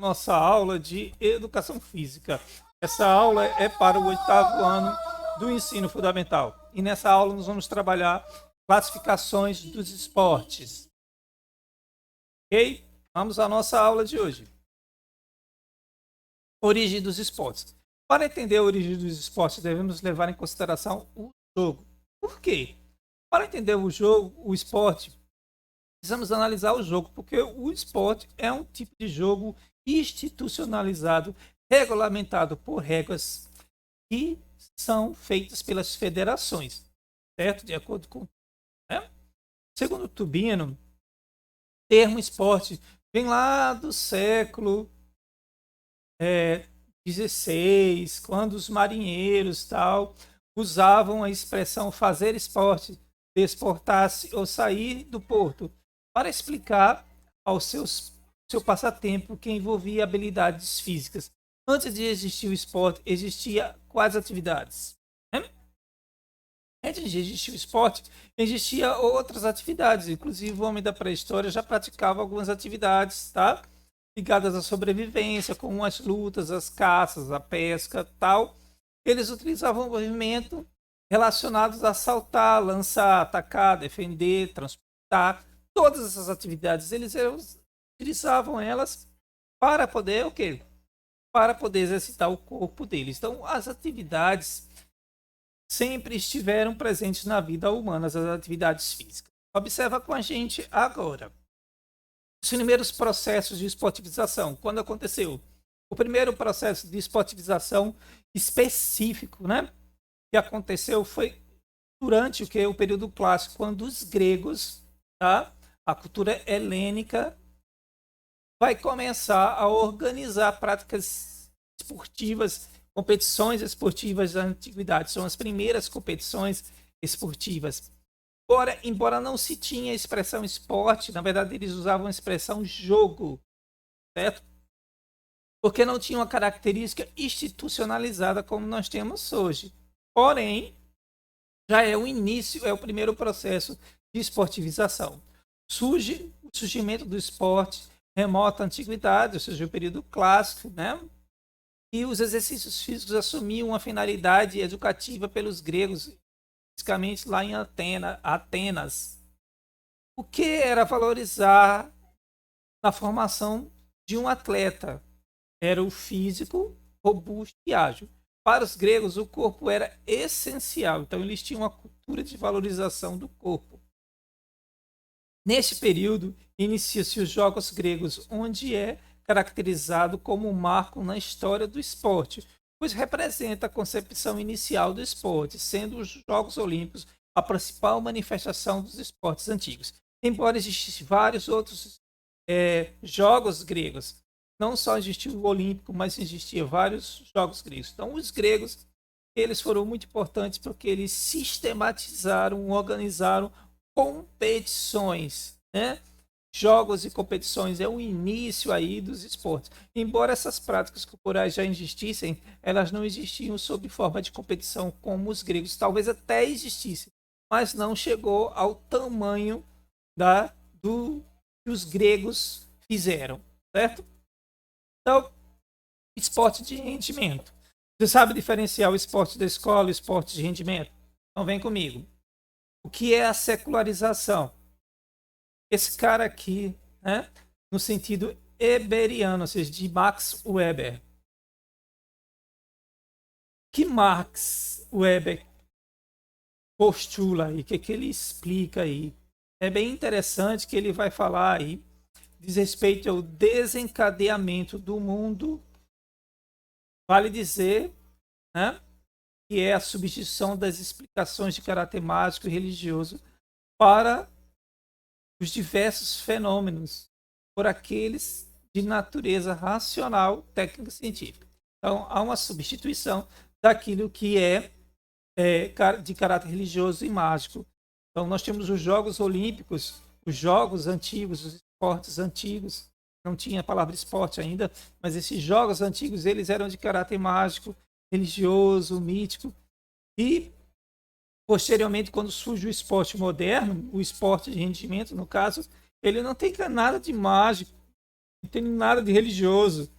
nossa aula de Educação Física. Essa aula é para o 8º ano do ensino fundamental. E nessa aula nós vamos trabalhar classificações dos esportes. Ok? Vamos à nossa aula de hoje. Origem dos esportes. Para entender a origem dos esportes, devemos levar em consideração o jogo. Por quê? Para entender o jogo, o esporte, precisamos analisar o jogo, porque o esporte é um tipo de jogo institucionalizado, regulamentado por regras que são feitas pelas federações, certo? De acordo com... Segundo Tubino, o termo esporte vem lá do século XVI, quando os marinheiros usavam a expressão fazer esporte, desportar-se ou sair do porto, para explicar ao seu passatempo que envolvia habilidades físicas. Antes de existir o esporte, existia quais atividades? Antes de existir o esporte, existia outras atividades. Inclusive, o homem da pré-história já praticava algumas atividades, ligadas à sobrevivência, como as lutas, as caças, a pesca, tal. Eles utilizavam o movimento relacionados a saltar, lançar, atacar, defender, transportar. Todas essas atividades, eles utilizavam elas para poder o quê? Para poder exercitar o corpo deles. Então, as atividades sempre estiveram presentes na vida humana, as atividades físicas. Observa com a gente agora. Os primeiros processos de esportivização. Quando aconteceu? O primeiro processo de esportivização específico, que aconteceu foi durante o período clássico, quando os gregos, a cultura helênica, vai começar a organizar práticas esportivas, competições esportivas da antiguidade. São as primeiras competições esportivas. Embora não se tinha a expressão esporte, na verdade eles usavam a expressão jogo, certo? Porque não tinha uma característica institucionalizada como nós temos hoje. Porém, já é o início, é o primeiro processo de esportivização. Surge o surgimento do esporte, remota antiguidade, ou seja, o período clássico, E os exercícios físicos assumiam uma finalidade educativa pelos gregos, basicamente lá em Atenas. O que era valorizar na formação de um atleta? Era o físico, robusto e ágil. Para os gregos, o corpo era essencial, então eles tinham uma cultura de valorização do corpo. Neste período, inicia-se os Jogos Gregos, onde é caracterizado como um marco na história do esporte, pois representa a concepção inicial do esporte, sendo os Jogos Olímpicos a principal manifestação dos esportes antigos. Embora existissem vários outros jogos gregos, não só existia o Olímpico, mas existiam vários jogos gregos. Então, os gregos, eles foram muito importantes porque eles sistematizaram, organizaram competições, Jogos e competições é o início aí dos esportes. Embora essas práticas corporais já existissem, elas não existiam sob forma de competição como os gregos. Talvez até existissem, mas não chegou ao tamanho que os gregos fizeram, certo? Então, esporte de rendimento. Você sabe diferenciar o esporte da escola e o esporte de rendimento? Então vem comigo. O que é a secularização? Esse cara aqui, no sentido weberiano, ou seja, de Max Weber. Que Max Weber postula aí? O que ele explica aí? É bem interessante que ele vai falar aí, diz respeito ao desencadeamento do mundo. Vale dizer, que é a substituição das explicações de caráter mágico e religioso para os diversos fenômenos por aqueles de natureza racional, técnica e científica. Então, há uma substituição daquilo que é de caráter religioso e mágico. Então, nós temos os Jogos Olímpicos, os Jogos antigos, os esportes antigos. Não tinha a palavra esporte ainda, mas esses jogos antigos, eles eram de caráter mágico, religioso, mítico. E posteriormente, quando surge o esporte moderno, o esporte de rendimento, no caso, ele não tem nada de mágico, não tem nada de religioso,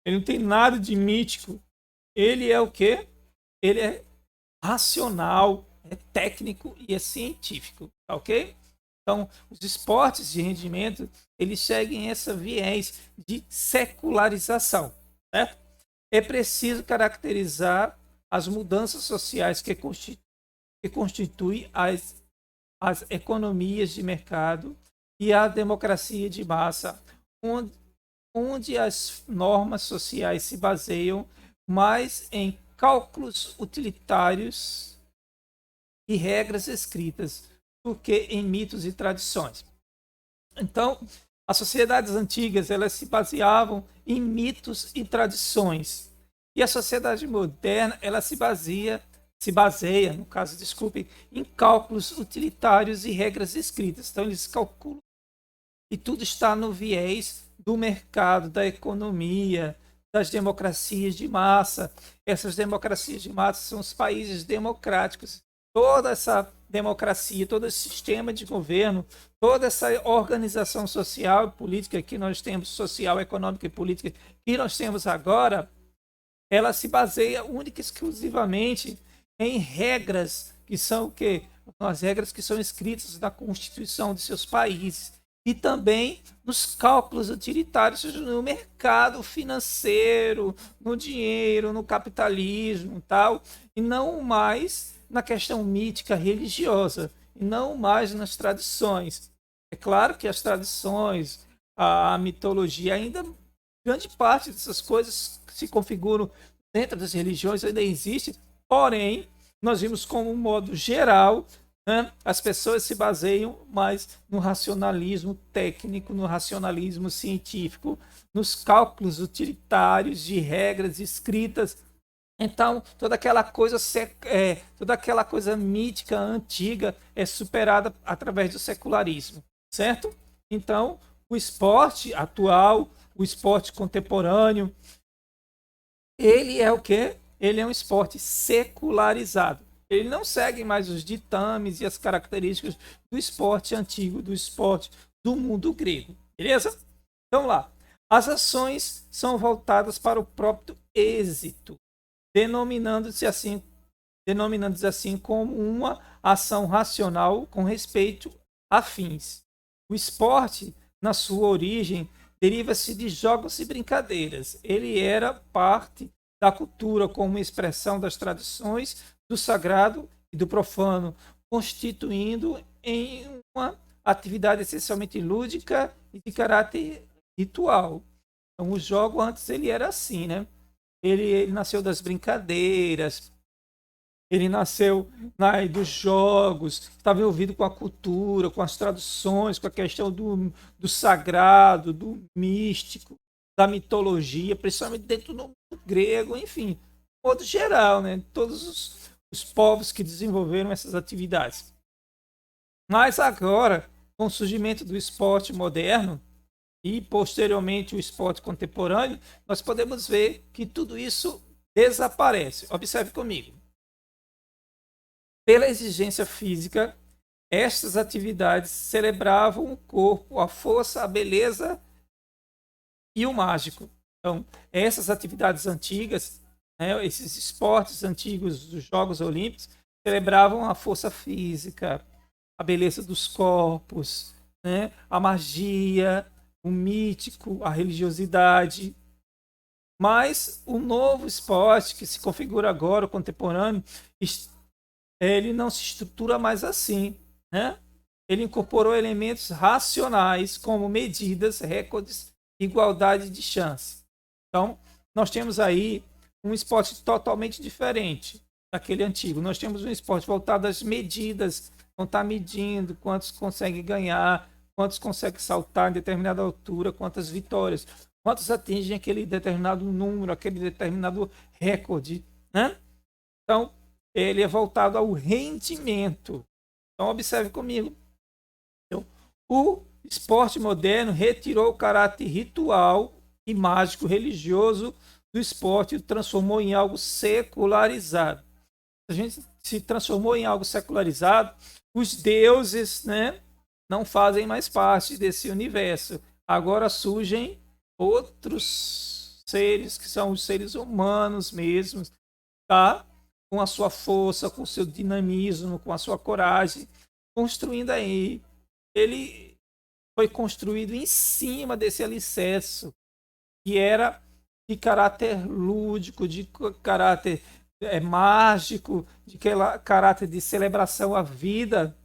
Ele não tem nada de mítico. Ele é o quê? Ele é racional, é técnico e é científico, tá ok? Então, os esportes de rendimento, eles seguem essa viés de secularização, certo? É preciso caracterizar as mudanças sociais que constituem as economias de mercado e a democracia de massa, onde as normas sociais se baseiam mais em cálculos utilitários e regras escritas do que em mitos e tradições. Então, as sociedades antigas, elas se baseavam em mitos e tradições. E a sociedade moderna, ela se baseia, no caso, desculpem, em cálculos utilitários e regras escritas. Então, eles calculam e tudo está no viés do mercado, da economia, das democracias de massa. Essas democracias de massa são os países democráticos. Toda essa democracia, todo esse sistema de governo, toda essa organização social e política que nós temos, social, econômica e política que nós temos agora, ela se baseia única e exclusivamente em regras que são o quê? As regras que são escritas na Constituição de seus países e também nos cálculos utilitários no mercado financeiro, no dinheiro, no capitalismo, tal, e não mais na questão mítica religiosa, e não mais nas tradições. É claro que as tradições, a mitologia, ainda grande parte dessas coisas se configuram dentro das religiões, ainda existe, porém, nós vimos como um modo geral, né, as pessoas se baseiam mais no racionalismo técnico, no racionalismo científico, nos cálculos utilitários de regras escritas. Então, toda aquela coisa mítica antiga é superada através do secularismo, certo? Então, o esporte atual, o esporte contemporâneo, ele é o quê? Ele é um esporte secularizado. Ele não segue mais os ditames e as características do esporte antigo, do esporte do mundo grego. Beleza? Então lá. As ações são voltadas para o próprio êxito, denominando-se assim como uma ação racional com respeito a fins. O esporte, na sua origem, deriva-se de jogos e brincadeiras. Ele era parte da cultura como expressão das tradições do sagrado e do profano, constituindo em uma atividade essencialmente lúdica e de caráter ritual. Então, o jogo antes ele era assim, né? Ele nasceu das brincadeiras, ele nasceu dos jogos, estava envolvido com a cultura, com as traduções, com a questão do sagrado, do místico, da mitologia, principalmente dentro do mundo grego, enfim, de modo geral, né? Todos os povos que desenvolveram essas atividades. Mas agora, com o surgimento do esporte moderno e posteriormente o esporte contemporâneo, nós podemos ver que tudo isso desaparece. Observe comigo. Pela exigência física, estas atividades celebravam o corpo, a força, a beleza e o mágico. Então, essas atividades antigas, né, esses esportes antigos dos Jogos Olímpicos, celebravam a força física, a beleza dos corpos, né, a magia, o mítico, a religiosidade. Mas o novo esporte que se configura agora, o contemporâneo, ele não se estrutura mais assim, né? Ele incorporou elementos racionais como medidas, recordes, igualdade de chance. Então, nós temos aí um esporte totalmente diferente daquele antigo. Nós temos um esporte voltado às medidas, não está medindo quantos consegue ganhar, quantos consegue saltar em determinada altura, quantas vitórias, quantos atingem aquele determinado número, aquele determinado recorde, né? Então, ele é voltado ao rendimento. Então, observe comigo. Então, o esporte moderno retirou o caráter ritual e mágico religioso do esporte e o transformou em algo secularizado. A gente se transformou em algo secularizado, os deuses, né, não fazem mais parte desse universo. Agora surgem outros seres que são os seres humanos mesmos, tá? Com a sua força, com o seu dinamismo, com a sua coragem, construindo aí. Ele foi construído em cima desse alicerce, que era de caráter lúdico, de caráter mágico, de caráter de celebração à vida,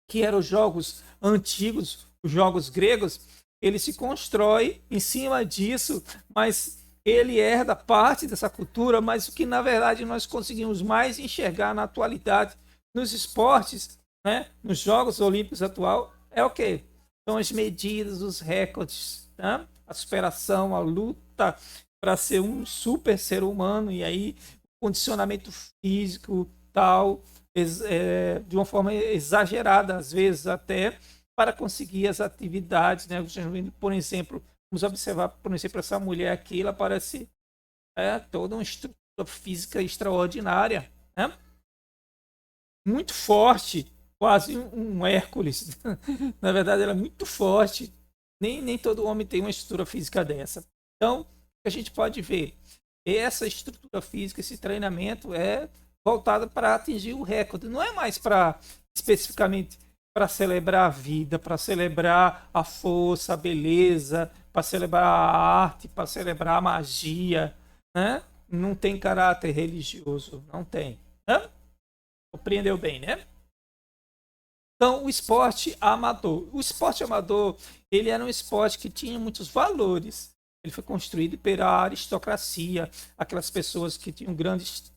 que eram os jogos antigos, os jogos gregos. Ele se constrói em cima disso, mas ele herda parte dessa cultura, mas o que na verdade nós conseguimos mais enxergar na atualidade nos esportes, né, nos Jogos Olímpicos atual, é o quê? São as medidas, os recordes, né? A superação, a luta para ser um super ser humano, e aí o condicionamento físico tal, de uma forma exagerada, às vezes até, para conseguir as atividades, né? Por exemplo, vamos observar, por exemplo, essa mulher aqui, ela parece toda uma estrutura física extraordinária, né? Muito forte, quase um Hércules. Na verdade, ela é muito forte. Nem todo homem tem uma estrutura física dessa. Então, o que a gente pode ver? Essa estrutura física, esse treinamento é voltado para atingir o recorde. Não é mais para especificamente para celebrar a vida, para celebrar a força, a beleza, para celebrar a arte, para celebrar a magia, né? Não tem caráter religioso, não tem, né? Compreendeu bem, né? Então, o esporte amador. O esporte amador, ele era um esporte que tinha muitos valores. Ele foi construído pela aristocracia, aquelas pessoas que tinham grandes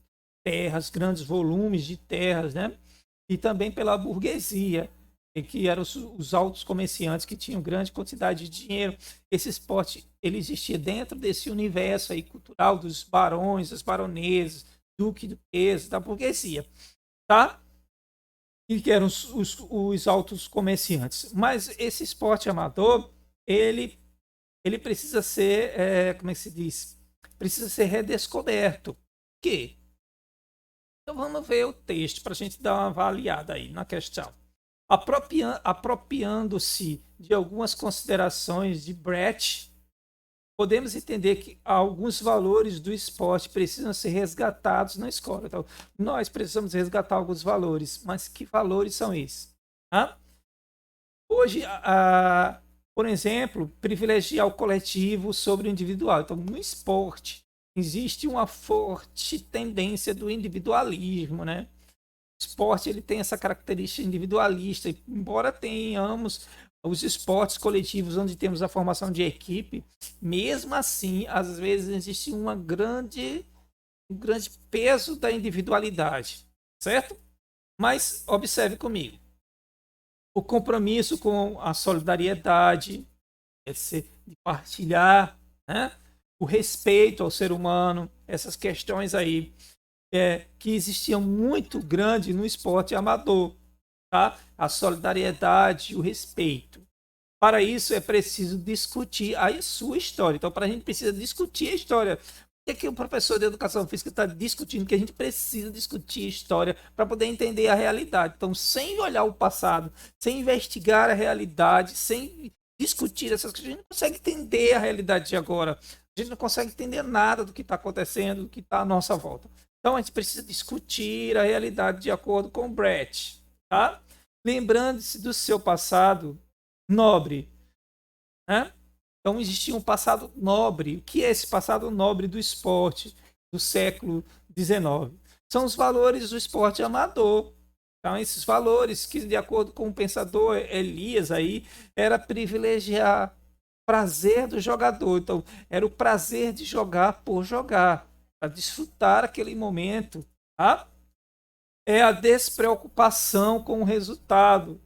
terras, grandes volumes de terras, né? E também pela burguesia, que eram os altos comerciantes que tinham grande quantidade de dinheiro. Esse esporte, ele existia dentro desse universo aí cultural dos barões, das baronesas, duque, duquesas, da burguesia, tá? E que eram os altos comerciantes. Mas esse esporte amador, ele precisa ser, como é que se diz? Precisa ser redescoberto. Por quê? Então vamos ver o texto para a gente dar uma avaliada aí na questão. Apropriando-se de algumas considerações de Brecht, podemos entender que alguns valores do esporte precisam ser resgatados na escola. Então, nós precisamos resgatar alguns valores, mas que valores são esses? Hoje, por exemplo, privilegiar o coletivo sobre o individual. Então, no esporte, existe uma forte tendência do individualismo, né? O esporte, ele tem essa característica individualista, embora tenhamos os esportes coletivos onde temos a formação de equipe, mesmo assim, às vezes existe um grande peso da individualidade, certo? Mas observe comigo, o compromisso com a solidariedade, de partilhar, né? O respeito ao ser humano, essas questões aí que existiam muito grande no esporte amador, tá? A solidariedade, o respeito. Para isso é preciso discutir a sua história. Então, para a gente precisa discutir a história. Por que o professor de educação física está discutindo que a gente precisa discutir a história para poder entender a realidade? Então, sem olhar o passado, sem investigar a realidade, sem discutir essas coisas, a gente não consegue entender a realidade de agora. A gente não consegue entender nada do que está acontecendo, do que está à nossa volta. Então, a gente precisa discutir a realidade de acordo com o Brecht, tá? Lembrando-se do seu passado nobre, né? Então existia um passado nobre. O que é esse passado nobre do esporte do século XIX? São os valores do esporte amador. Então esses valores que, de acordo com o pensador Elias aí, era privilegiar o prazer do jogador. Então era o prazer de jogar por jogar, para desfrutar aquele momento, tá? É a despreocupação com o resultado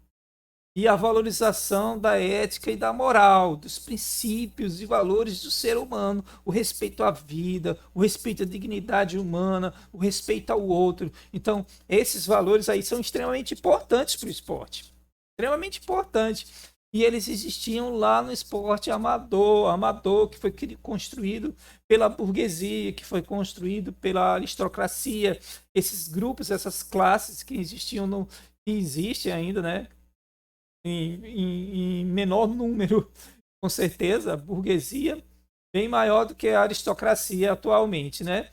e a valorização da ética e da moral, dos princípios e valores do ser humano, o respeito à vida, o respeito à dignidade humana, o respeito ao outro. Então, esses valores aí são extremamente importantes para o esporte. Extremamente importantes. E eles existiam lá no esporte amador que foi construído pela burguesia, que foi construído pela aristocracia. Esses grupos, essas classes que existiam, que existem ainda, né? Em menor número, com certeza, a burguesia, bem maior do que a aristocracia atualmente, né?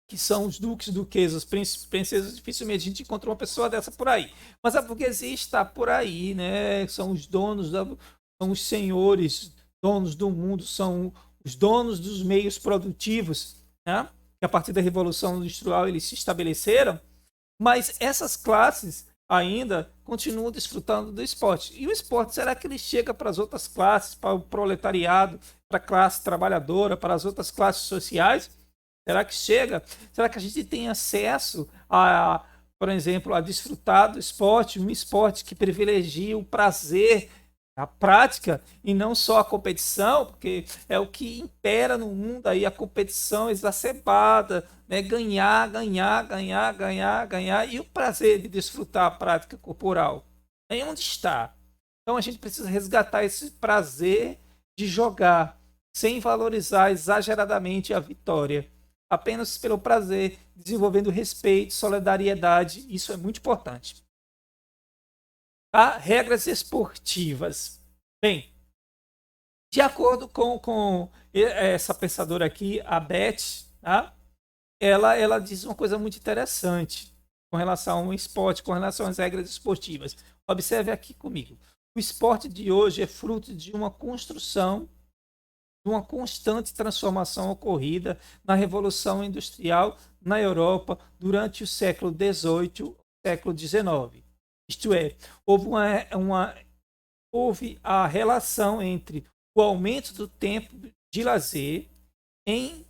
Que são os duques, duquesas, princesas. Dificilmente a gente encontra uma pessoa dessa por aí. Mas a burguesia está por aí, né? São os donos, são os senhores, donos do mundo, são os donos dos meios produtivos, né? Que a partir da Revolução Industrial eles se estabeleceram. Mas essas classes ainda continuam desfrutando do esporte. E o esporte, será que ele chega para as outras classes, para o proletariado, para a classe trabalhadora, para as outras classes sociais? Será que chega? Será que a gente tem acesso a, por exemplo, a desfrutar do esporte, um esporte que privilegia o prazer, a prática e não só a competição, porque é o que impera no mundo aí, a competição exacerbada, né? Ganhar, ganhar, ganhar, ganhar, ganhar, e o prazer de desfrutar a prática corporal. Aí onde está? Então a gente precisa resgatar esse prazer de jogar, sem valorizar exageradamente a vitória, apenas pelo prazer, desenvolvendo respeito, solidariedade. Isso é muito importante. Tá? Regras esportivas. Bem, de acordo com essa pensadora aqui, a Beth, tá? ela diz uma coisa muito interessante com relação ao esporte, com relação às regras esportivas. Observe aqui comigo. O esporte de hoje é fruto de uma construção, de uma constante transformação ocorrida na Revolução Industrial na Europa durante o século XVIII, século XIX. Isto é, houve a relação entre o aumento do tempo de lazer, em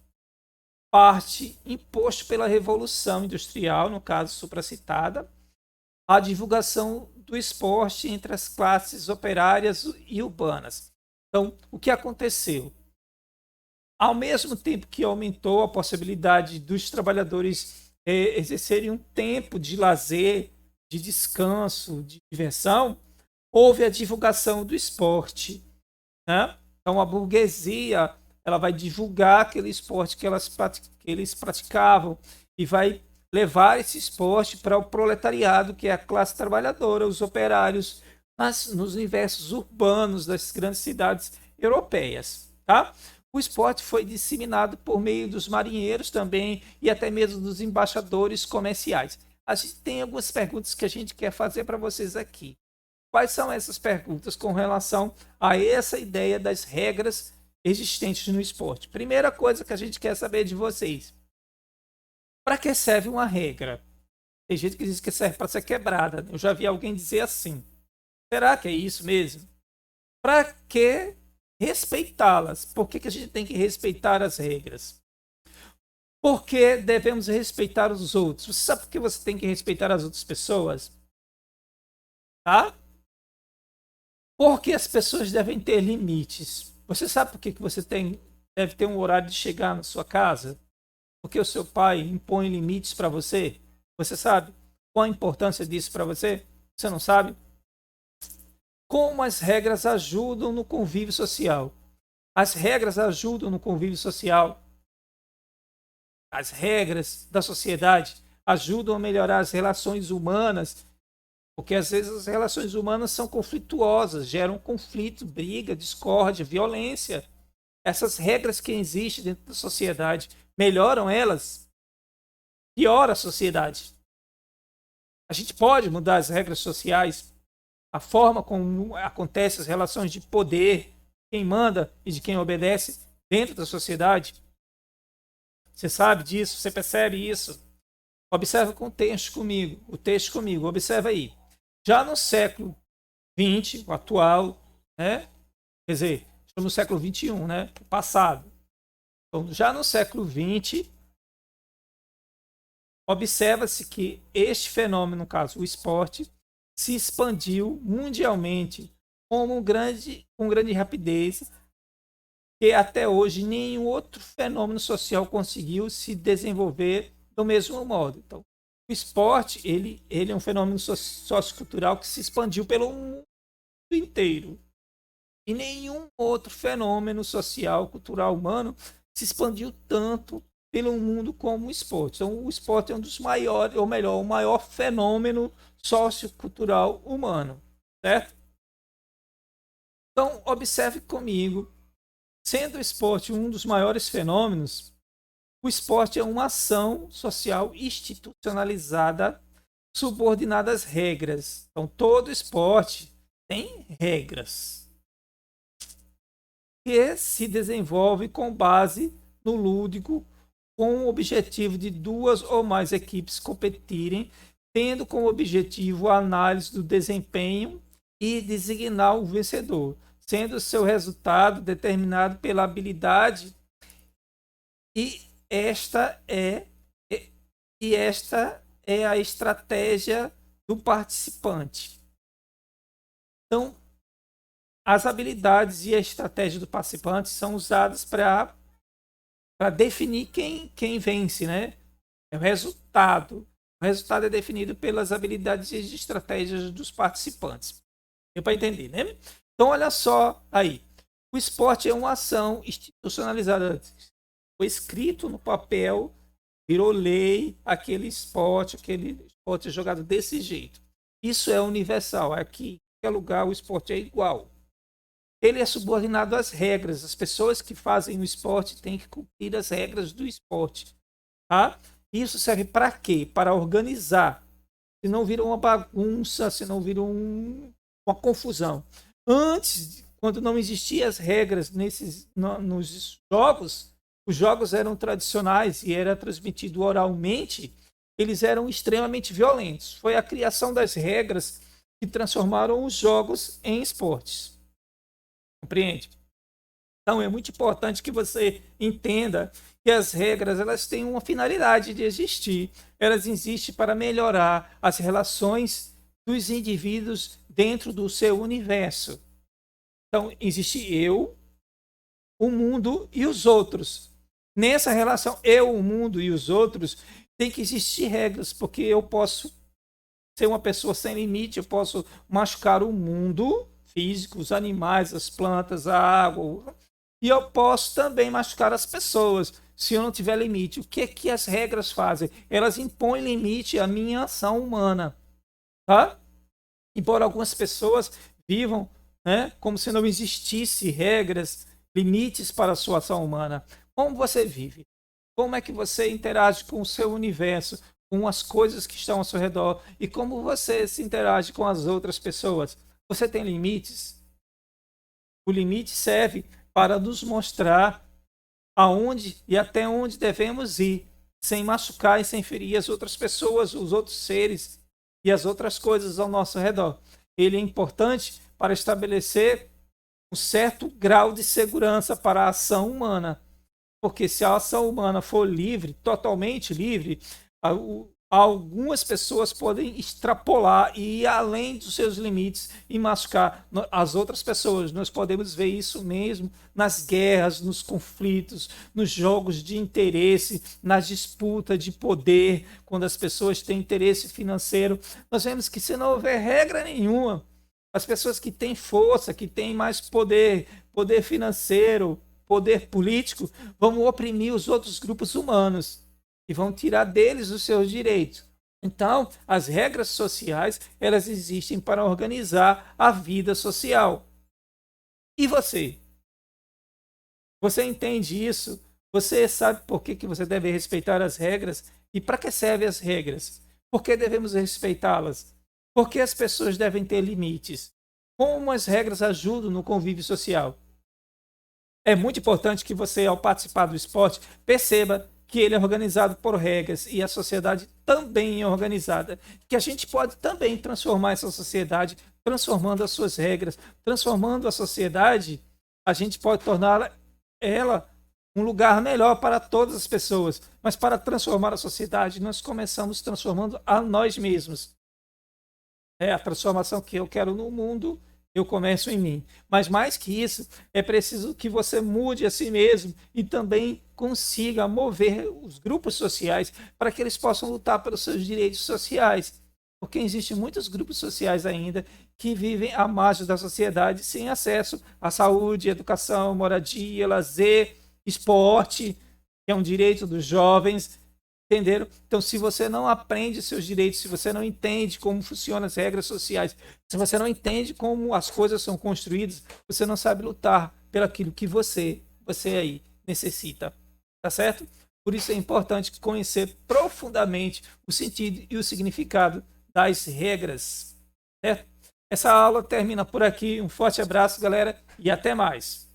parte imposto pela Revolução Industrial, no caso supracitada, a divulgação do esporte entre as classes operárias e urbanas. Então, o que aconteceu? Ao mesmo tempo que aumentou a possibilidade dos trabalhadores exercerem um tempo de lazer, de descanso, de diversão, houve a divulgação do esporte, né? Então a burguesia ela vai divulgar aquele esporte que eles praticavam e vai levar esse esporte para o proletariado, que é a classe trabalhadora, os operários, nos universos urbanos das grandes cidades europeias, tá? O esporte foi disseminado por meio dos marinheiros também e até mesmo dos embaixadores comerciais. A gente tem algumas perguntas que a gente quer fazer para vocês aqui. Quais são essas perguntas com relação a essa ideia das regras existentes no esporte? Primeira coisa que a gente quer saber de vocês. Para que serve uma regra? Tem gente que diz que serve para ser quebrada. Eu já vi alguém dizer assim. Será que é isso mesmo? Para que respeitá-las? Por que a gente tem que respeitar as regras? Por que devemos respeitar os outros? Você sabe por que você tem que respeitar as outras pessoas? Tá? Porque as pessoas devem ter limites. Você sabe por que você deve ter um horário de chegar na sua casa? Porque o seu pai impõe limites para você? Você sabe qual a importância disso para você? Você não sabe? Como as regras ajudam no convívio social? As regras ajudam no convívio social. As regras da sociedade ajudam a melhorar as relações humanas, porque às vezes as relações humanas são conflituosas, geram conflito, briga, discórdia, violência. Essas regras que existem dentro da sociedade melhoram elas? Piora a sociedade. A gente pode mudar as regras sociais, a forma como acontecem as relações de poder, quem manda e de quem obedece dentro da sociedade. Você sabe disso, você percebe isso. Observa com o texto comigo, observa aí. Já no século XX, o atual, né? Quer dizer, estamos no século XXI, né? O passado. Então, já no século XX, observa-se que este fenômeno, no caso, o esporte, se expandiu mundialmente com grande rapidez, que até hoje nenhum outro fenômeno social conseguiu se desenvolver do mesmo modo. Então, o esporte ele é um fenômeno sociocultural que se expandiu pelo mundo inteiro. E nenhum outro fenômeno social, cultural, humano se expandiu tanto pelo mundo como o esporte. Então, o esporte é um dos maiores, ou melhor, o maior fenômeno sociocultural humano, certo? Então, observe comigo, Sendo o esporte um dos maiores fenômenos, o esporte é uma ação social institucionalizada, subordinada às regras. Então, todo esporte tem regras que se desenvolve com base no lúdico, com o objetivo de duas ou mais equipes competirem, tendo como objetivo a análise do desempenho e designar o vencedor, sendo seu resultado determinado pela habilidade e esta é a estratégia do participante. Então, as habilidades e a estratégia do participante são usadas para definir quem vence, né? É o resultado. O resultado é definido pelas habilidades e estratégias dos participantes. Deu para entender, né? Então, olha só aí. O esporte é uma ação institucionalizada. Foi escrito no papel, virou lei, aquele esporte é jogado desse jeito. Isso é universal. Aqui, em qualquer lugar, o esporte é igual. Ele é subordinado às regras. As pessoas que fazem o esporte têm que cumprir as regras do esporte. Tá? Isso serve para quê? Para organizar. Se não vira uma bagunça, se não vira uma confusão. Antes, quando não existiam as regras nos jogos, os jogos eram tradicionais e era transmitido oralmente, eles eram extremamente violentos. Foi a criação das regras que transformaram os jogos em esportes. Compreende? Então é muito importante que você entenda que as regras elas têm uma finalidade de existir. Elas existem para melhorar as relações dos indivíduos dentro do seu universo. Então existe eu, o mundo e os outros. Nessa relação eu, o mundo e os outros, tem que existir regras, porque eu posso ser uma pessoa sem limite, eu posso machucar o mundo físico, os animais, as plantas, a água, e eu posso também machucar as pessoas se eu não tiver limite. O que as regras fazem? Elas impõem limite à minha ação humana. Tá? Embora algumas pessoas vivam, né, como se não existisse regras, limites para a sua ação humana. Como você vive? Como é que você interage com o seu universo, com as coisas que estão ao seu redor e como você se interage com as outras pessoas? Você tem limites? O limite serve para nos mostrar aonde e até onde devemos ir, sem machucar e sem ferir as outras pessoas, os outros seres e as outras coisas ao nosso redor. Ele é importante para estabelecer um certo grau de segurança para a ação humana. Porque se a ação humana for livre, totalmente livre, algumas pessoas podem extrapolar e ir além dos seus limites e machucar as outras pessoas. Nós podemos ver isso mesmo nas guerras, nos conflitos, nos jogos de interesse, nas disputas de poder, quando as pessoas têm interesse financeiro. Nós vemos que se não houver regra nenhuma, as pessoas que têm força, que têm mais poder financeiro, poder político, vão oprimir os outros grupos humanos e vão tirar deles os seus direitos. Então, as regras sociais, elas existem para organizar a vida social. E você? Você entende isso? Você sabe por que você deve respeitar as regras? E para que servem as regras? Por que devemos respeitá-las? Por que as pessoas devem ter limites? Como as regras ajudam no convívio social? É muito importante que você, ao participar do esporte, perceba que ele é organizado por regras e a sociedade também é organizada. Que a gente pode também transformar essa sociedade, transformando as suas regras, transformando a sociedade, a gente pode torná-la um lugar melhor para todas as pessoas. Mas para transformar a sociedade, nós começamos transformando a nós mesmos. É a transformação que eu quero no mundo, eu começo em mim. Mas mais que isso, é preciso que você mude a si mesmo e também consiga mover os grupos sociais para que eles possam lutar pelos seus direitos sociais. Porque existem muitos grupos sociais ainda que vivem à margem da sociedade sem acesso à saúde, educação, moradia, lazer, esporte, que é um direito dos jovens. Entenderam? Então, se você não aprende seus direitos, se você não entende como funcionam as regras sociais, se você não entende como as coisas são construídas, você não sabe lutar pelo aquilo que você você aí necessita, tá certo? Por isso é importante conhecer profundamente o sentido e o significado das regras, certo? Essa aula termina por aqui. Um forte abraço, galera, e até mais.